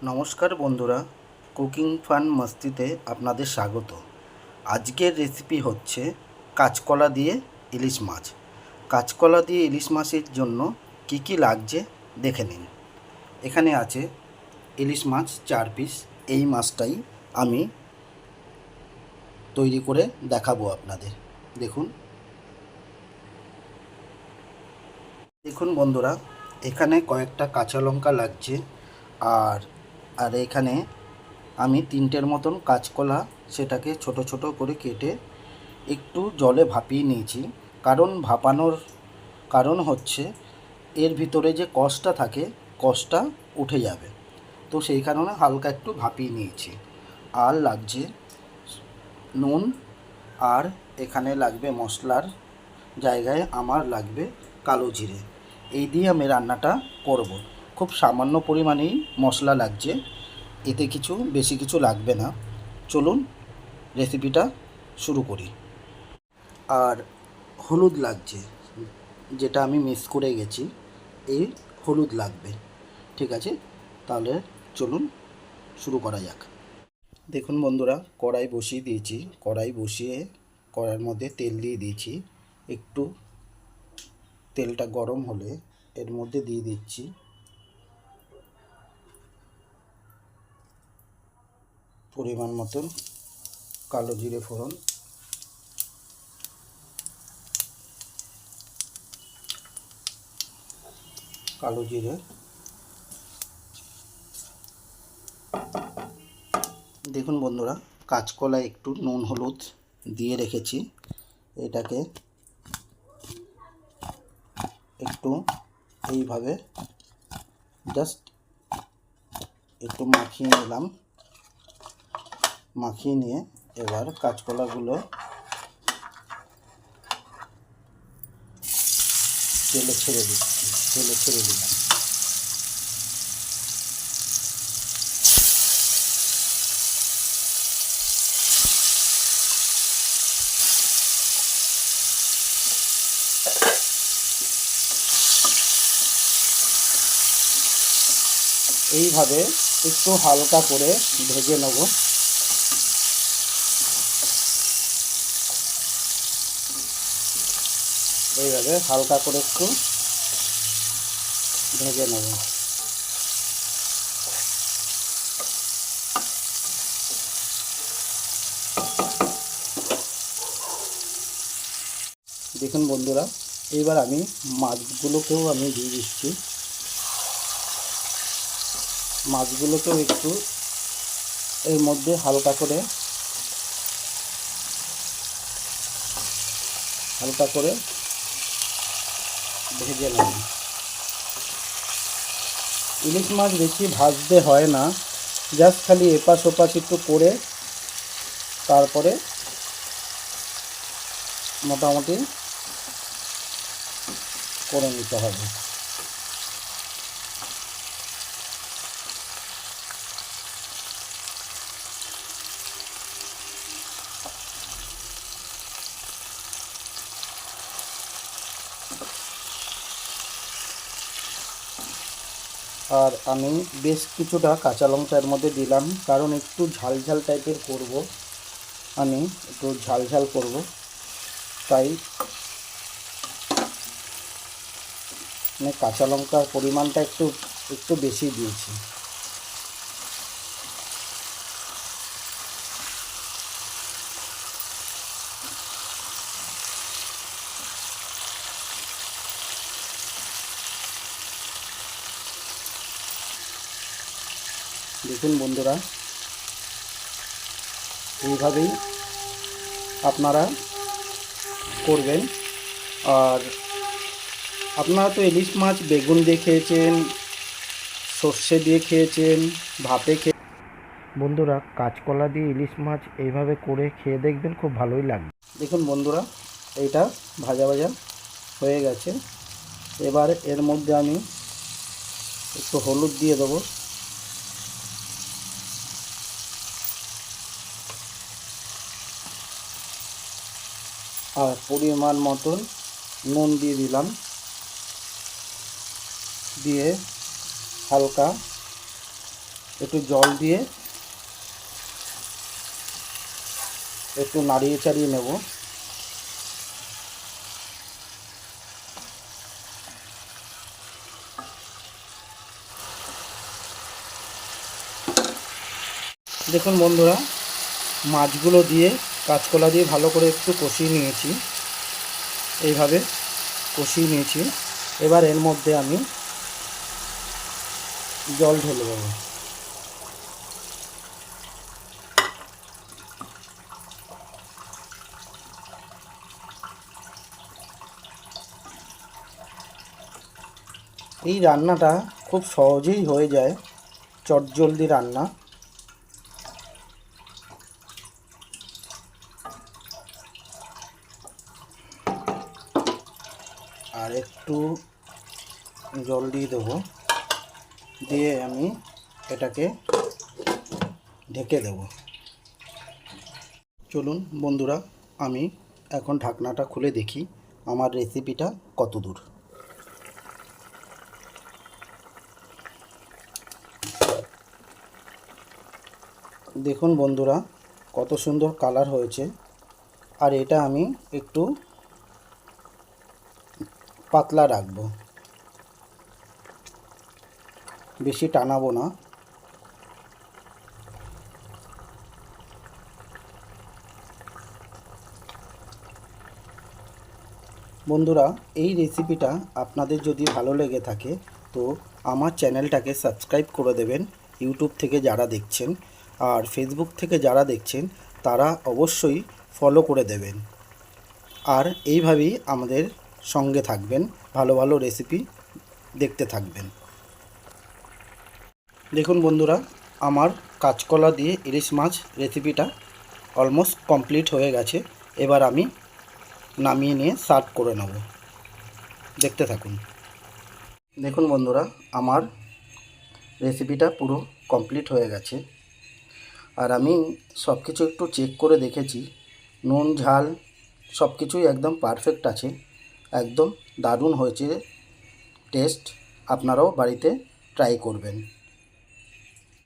নমস্কার বন্ধুরা, cooking fun মস্তিতে আপনাদের স্বাগত। আজকের রেসিপি হচ্ছে কাঁচকলা দিয়ে ইলিশ মাছ। কাঁচকলা দিয়ে ইলিশ মাছের জন্য কি কি লাগছে দেখে নিন। এখানে আছে ইলিশ মাছ 4 পিস। এই মাছটাই আমি তৈরি করে দেখাবো আপনাদের। দেখুন দেখুন বন্ধুরা, এখানে কয়েকটা কাঁচা লঙ্কা লাগছে। আর আর এখানে আমি 3টের মতন কাঁচকলা, সেটাকে ছোট ছোট করে কেটে একটু জলে ভাপিয়ে নিয়েছি। কারণ ভাপানোর কারণ হচ্ছে এর ভিতরে যে কষটা থাকে, কষটা উঠে যাবে। তো সেই কারণে হালকা একটু ভাপিয়ে নিয়েছি। আর লাগছে নুন, আর এখানে লাগবে মশলার জায়গায় আমার লাগবে কালো জিরে। এই দিয়ে আমি রান্নাটা করব। খুব সামান্য পরিমাণেই মশলা লাগছে, এতে কিছু বেশি কিছু লাগবে না। চলুন রেসিপিটা শুরু করি। আর হলুদ লাগছে, যেটা আমি মিস করে গেছি, এই হলুদ লাগবে। ঠিক আছে, তাহলে চলুন শুরু করা যাক। দেখুন বন্ধুরা, কড়াই বসিয়ে দিয়েছি। কড়াই বসিয়ে কড়াইয়ের মধ্যে তেল দিয়ে দিয়েছি। একটু তেলটা গরম হলে এর মধ্যে দিয়ে দিচ্ছি পরিমাণ মতন কালো জিরে ফোড়ন। কালো জিরে, দেখুন বন্ধুরা, কাঁচকলা একটু নুন হলুদ দিয়ে রেখেছি। এটাকে একটু এইভাবে জাস্ট একটু মাখিয়ে নিলাম। মাখিয়ে নিয়ে এবার কাঁচকলাগুলো তেলে ছেড়ে দিলাম। এইভাবে একটু হালকা করে ভেজে নেব। এইভাবে হালকা করে একটু ভেজে নেব। দেখুন বন্ধুরা, এবার আমি মাছগুলোকেও দিয়ে দিচ্ছি। মাছগুলোকেও একটু এর মধ্যে হালকা করে ভেজে নেব। ইলিশ মাছ বেশি ভাজতে হয় না, জাস্ট খালি এপাশ ওপাশ একটু করে তারপরে মোটামুটি করে নিতে হবে। আর আমি বেশ কিছুটা কাঁচা লঙ্কা এর মধ্যে দিলাম, কারণ একটু ঝাল ঝাল টাইপের করব। আমি একটু ঝাল ঝাল করব, তাই মানে কাঁচা লঙ্কার পরিমাণটা একটু একটু বেশি দিয়েছি। দেখুন বন্ধুরা, এইভাবেই আপনারা করবেন। আর আপনারা তো ইলিশ মাছ বেগুন দিয়ে খেয়েছেন, সর্ষে দিয়ে খেয়েছেন, ভাপে বন্ধুরা, কাঁচকলা দিয়ে ইলিশ মাছ এইভাবে করে খেয়ে দেখবেন, খুব ভালোই লাগবে। দেখুন বন্ধুরা, এইটা ভাজা ভাজা হয়ে গেছে। এবার এর মধ্যে আমি একটু হলুদ দিয়ে দেবো। আর পরিমাণ মতন নুন দিয়ে দিলাম। দিয়ে হালকা একটু জল দিয়ে একটু নাড়িয়ে চাড়িয়ে নেব। দেখুন বন্ধুরা, মাছগুলো দিয়ে কাঁচকলা দিয়ে ভালো করে একটু কষিয়ে নিয়েছি, এইভাবে কষিয়ে নিয়েছি। এবার এর মধ্যে আমি জল ঢেলে দেবো। এই রান্নাটা খুব সহজেই হয়ে যায়, চটজলদি রান্না। আর একটু জল দিয়ে দেবো, দিয়ে আমি এটাকে ঢেকে দেব। চলুন বন্ধুরা, আমি এখন ঢাকনাটা খুলে দেখি আমার রেসিপিটা কত দূর। দেখুন বন্ধুরা, কত সুন্দর কালার হয়েছে। আর এটা আমি একটু পাতলা রাখবো, বেশি টানাবো না। বন্ধুরা, এই রেসিপিটা আপনাদের যদি ভালো লেগে থাকে তো আমার চ্যানেলটাকে সাবস্ক্রাইব করে দেবেন, ইউটিউব থেকে যারা দেখছেন। আর ফেসবুক থেকে যারা দেখছেন তারা অবশ্যই ফলো করে দেবেন। আর এইভাবেই আমাদের সঙ্গে থাকবেন, ভালো ভালো রেসিপি দেখতে থাকবেন। দেখুন বন্ধুরা, আমার কাঁচকলা দিয়ে ইলিশ মাছ রেসিপিটা অলমোস্ট কমপ্লিট হয়ে গেছে। এবার আমি নামিয়ে নিয়ে সার্ভ করে নেব, দেখতে থাকুন। দেখুন বন্ধুরা, আমার রেসিপিটা পুরো কমপ্লিট হয়ে গেছে। আর আমি সব কিছু একটু চেক করে দেখেছি, নুন ঝাল সব কিছুই একদম পারফেক্ট আছে, একদম দারুণ হয়েছে টেস্ট। আপনারাও বাড়িতে ট্রাই করবেন।